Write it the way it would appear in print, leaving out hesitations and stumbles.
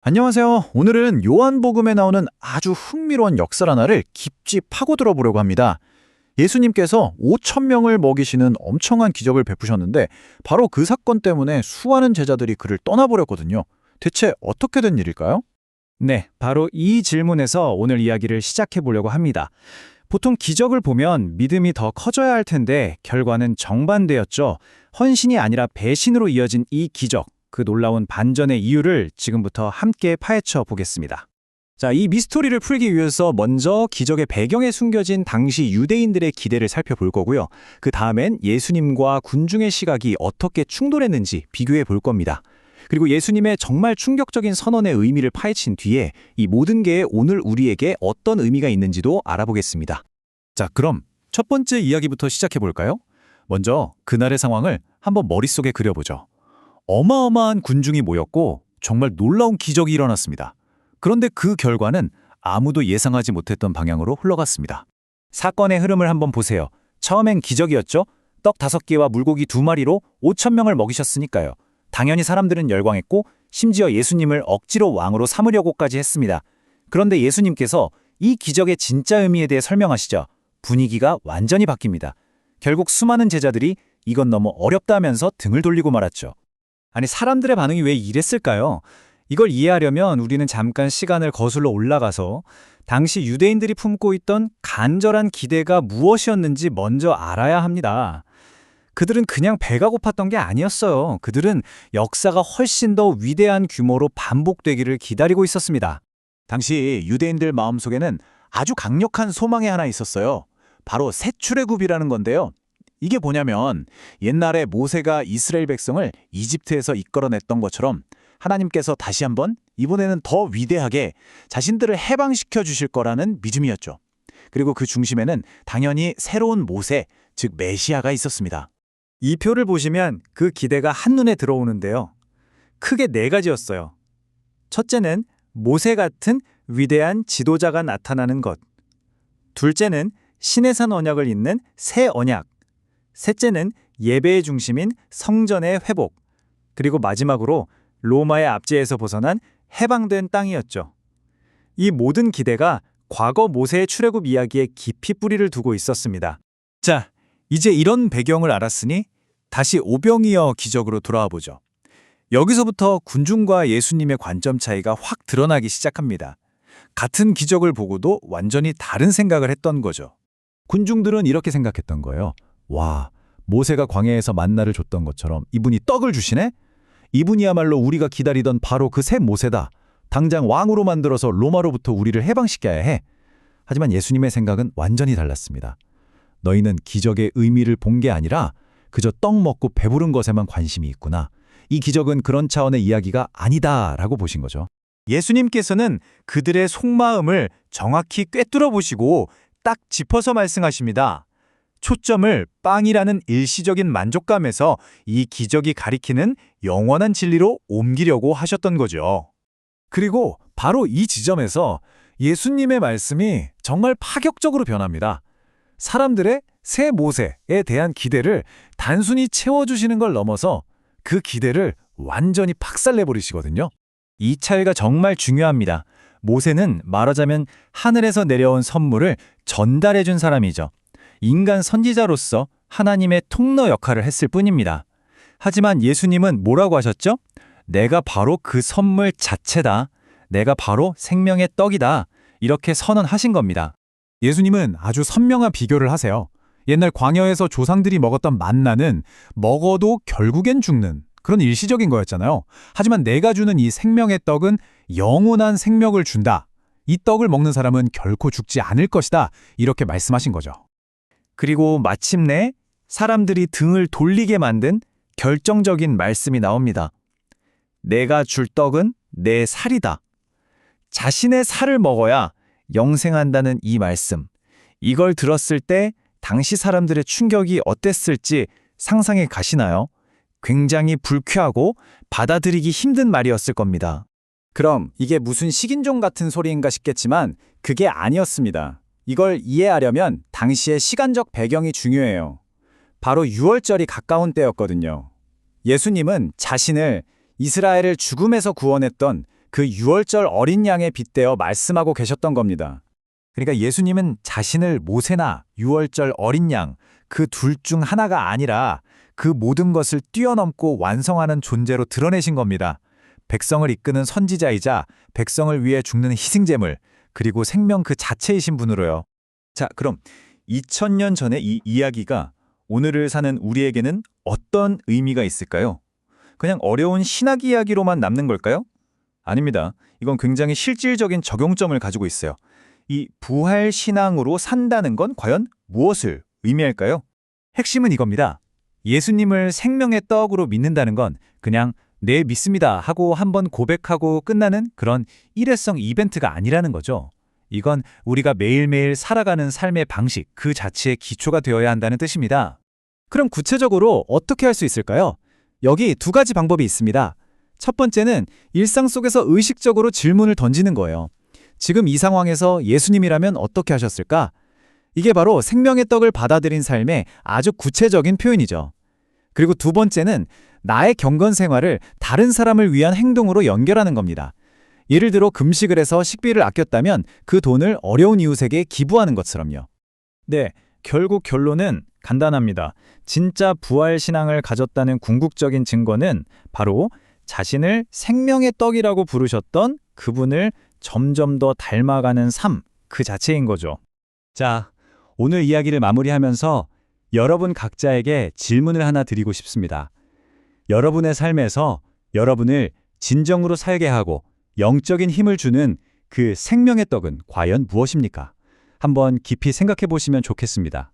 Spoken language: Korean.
안녕하세요. 오늘은 요한복음에 나오는 아주 흥미로운 역사 하나를 깊이 파고들어 보려고 합니다. 예수님께서 5천 명을 먹이시는 엄청난 기적을 베푸셨는데 바로 그 사건 때문에 수많은 제자들이 그를 떠나버렸거든요. 대체 어떻게 된 일일까요? 네, 바로 이 질문에서 오늘 이야기를 시작해 보려고 합니다. 보통 기적을 보면 믿음이 더 커져야 할 텐데 결과는 정반대였죠. 헌신이 아니라 배신으로 이어진 이 기적, 그 놀라운 반전의 이유를 지금부터 함께 파헤쳐 보겠습니다. 자, 이 미스터리를 풀기 위해서 먼저 기적의 배경에 숨겨진 당시 유대인들의 기대를 살펴볼 거고요. 그 다음엔 예수님과 군중의 시각이 어떻게 충돌했는지 비교해 볼 겁니다. 그리고 예수님의 정말 충격적인 선언의 의미를 파헤친 뒤에 이 모든 게 오늘 우리에게 어떤 의미가 있는지도 알아보겠습니다. 자, 그럼 첫 번째 이야기부터 시작해 볼까요? 먼저 그날의 상황을 한번 머릿속에 그려보죠. 어마어마한 군중이 모였고 정말 놀라운 기적이 일어났습니다. 그런데 그 결과는 아무도 예상하지 못했던 방향으로 흘러갔습니다. 사건의 흐름을 한번 보세요. 처음엔 기적이었죠. 떡 5개와 물고기 2마리로 5천 명을 먹이셨으니까요. 당연히 사람들은 열광했고 심지어 예수님을 억지로 왕으로 삼으려고까지 했습니다. 그런데 예수님께서 이 기적의 진짜 의미에 대해 설명하시죠. 분위기가 완전히 바뀝니다. 결국 수많은 제자들이 이건 너무 어렵다 하면서 등을 돌리고 말았죠. 아니, 사람들의 반응이 왜 이랬을까요? 이걸 이해하려면 우리는 잠깐 시간을 거슬러 올라가서 당시 유대인들이 품고 있던 간절한 기대가 무엇이었는지 먼저 알아야 합니다. 그들은 그냥 배가 고팠던 게 아니었어요. 그들은 역사가 훨씬 더 위대한 규모로 반복되기를 기다리고 있었습니다. 당시 유대인들 마음속에는 아주 강력한 소망이 하나 있었어요. 바로 새 출애굽이라는 건데요. 이게 뭐냐면 옛날에 모세가 이스라엘 백성을 이집트에서 이끌어냈던 것처럼 하나님께서 다시 한번 이번에는 더 위대하게 자신들을 해방시켜 주실 거라는 믿음이었죠. 그리고 그 중심에는 당연히 새로운 모세, 즉 메시아가 있었습니다. 이 표를 보시면 그 기대가 한눈에 들어오는데요. 크게 4가지였어요. 첫째는 모세 같은 위대한 지도자가 나타나는 것. 둘째는 시내산 언약을 잇는 새 언약. 셋째는 예배의 중심인 성전의 회복. 그리고 마지막으로 로마의 압제에서 벗어난 해방된 땅이었죠. 이 모든 기대가 과거 모세의 출애굽 이야기에 깊이 뿌리를 두고 있었습니다. 자, 이제 이런 배경을 알았으니 다시 오병이어 기적으로 돌아와 보죠. 여기서부터 군중과 예수님의 관점 차이가 확 드러나기 시작합니다. 같은 기적을 보고도 완전히 다른 생각을 했던 거죠. 군중들은 이렇게 생각했던 거예요. 와, 모세가 광야에서 만나를 줬던 것처럼 이분이 떡을 주시네? 이분이야말로 우리가 기다리던 바로 그 새 모세다. 당장 왕으로 만들어서 로마로부터 우리를 해방시켜야 해. 하지만 예수님의 생각은 완전히 달랐습니다. 너희는 기적의 의미를 본 게 아니라 그저 떡 먹고 배부른 것에만 관심이 있구나. 이 기적은 그런 차원의 이야기가 아니다라고 보신 거죠. 예수님께서는 그들의 속마음을 정확히 꿰뚫어 보시고 딱 짚어서 말씀하십니다. 초점을 빵이라는 일시적인 만족감에서 이 기적이 가리키는 영원한 진리로 옮기려고 하셨던 거죠. 그리고 바로 이 지점에서 예수님의 말씀이 정말 파격적으로 변합니다. 사람들의 새 모세에 대한 기대를 단순히 채워주시는 걸 넘어서 그 기대를 완전히 박살내버리시거든요. 이 차이가 정말 중요합니다. 모세는 말하자면 하늘에서 내려온 선물을 전달해준 사람이죠. 인간 선지자로서 하나님의 통로 역할을 했을 뿐입니다. 하지만 예수님은 뭐라고 하셨죠? 내가 바로 그 선물 자체다. 내가 바로 생명의 떡이다. 이렇게 선언하신 겁니다. 예수님은 아주 선명한 비교를 하세요. 옛날 광야에서 조상들이 먹었던 만나는 먹어도 결국엔 죽는 그런 일시적인 거였잖아요. 하지만 내가 주는 이 생명의 떡은 영원한 생명을 준다. 이 떡을 먹는 사람은 결코 죽지 않을 것이다. 이렇게 말씀하신 거죠. 그리고 마침내 사람들이 등을 돌리게 만든 결정적인 말씀이 나옵니다. 내가 줄 떡은 내 살이다. 자신의 살을 먹어야 영생한다는 이 말씀. 이걸 들었을 때 당시 사람들의 충격이 어땠을지 상상해 가시나요? 굉장히 불쾌하고 받아들이기 힘든 말이었을 겁니다. 그럼 이게 무슨 식인종 같은 소리인가 싶겠지만 그게 아니었습니다. 이걸 이해하려면 당시의 시간적 배경이 중요해요. 바로 유월절이 가까운 때였거든요. 예수님은 자신을 이스라엘을 죽음에서 구원했던 그 유월절 어린 양에 빗대어 말씀하고 계셨던 겁니다. 그러니까 예수님은 자신을 모세나 유월절 어린 양, 그 둘 중 하나가 아니라 그 모든 것을 뛰어넘고 완성하는 존재로 드러내신 겁니다. 백성을 이끄는 선지자이자 백성을 위해 죽는 희생제물, 그리고 생명 그 자체이신 분으로요. 자, 그럼 2000년 전의 이 이야기가 오늘을 사는 우리에게는 어떤 의미가 있을까요? 그냥 어려운 신학 이야기로만 남는 걸까요? 아닙니다. 이건 굉장히 실질적인 적용점을 가지고 있어요. 이 부활 신앙으로 산다는 건 과연 무엇을 의미할까요? 핵심은 이겁니다. 예수님을 생명의 떡으로 믿는다는 건 그냥 네, 믿습니다 하고 한번 고백하고 끝나는 그런 일회성 이벤트가 아니라는 거죠. 이건 우리가 매일매일 살아가는 삶의 방식 그 자체의 기초가 되어야 한다는 뜻입니다. 그럼 구체적으로 어떻게 할 수 있을까요? 여기 두 가지 방법이 있습니다. 첫 번째는 일상 속에서 의식적으로 질문을 던지는 거예요. 지금 이 상황에서 예수님이라면 어떻게 하셨을까? 이게 바로 생명의 떡을 받아들인 삶의 아주 구체적인 표현이죠. 그리고 두 번째는 나의 경건 생활을 다른 사람을 위한 행동으로 연결하는 겁니다. 예를 들어 금식을 해서 식비를 아꼈다면 그 돈을 어려운 이웃에게 기부하는 것처럼요. 네, 결국 결론은 간단합니다. 진짜 부활 신앙을 가졌다는 궁극적인 증거는 바로 자신을 생명의 떡이라고 부르셨던 그분을 점점 더 닮아가는 삶, 그 자체인 거죠. 자, 오늘 이야기를 마무리하면서 여러분 각자에게 질문을 하나 드리고 싶습니다. 여러분의 삶에서 여러분을 진정으로 살게 하고 영적인 힘을 주는 그 생명의 떡은 과연 무엇입니까? 한번 깊이 생각해 보시면 좋겠습니다.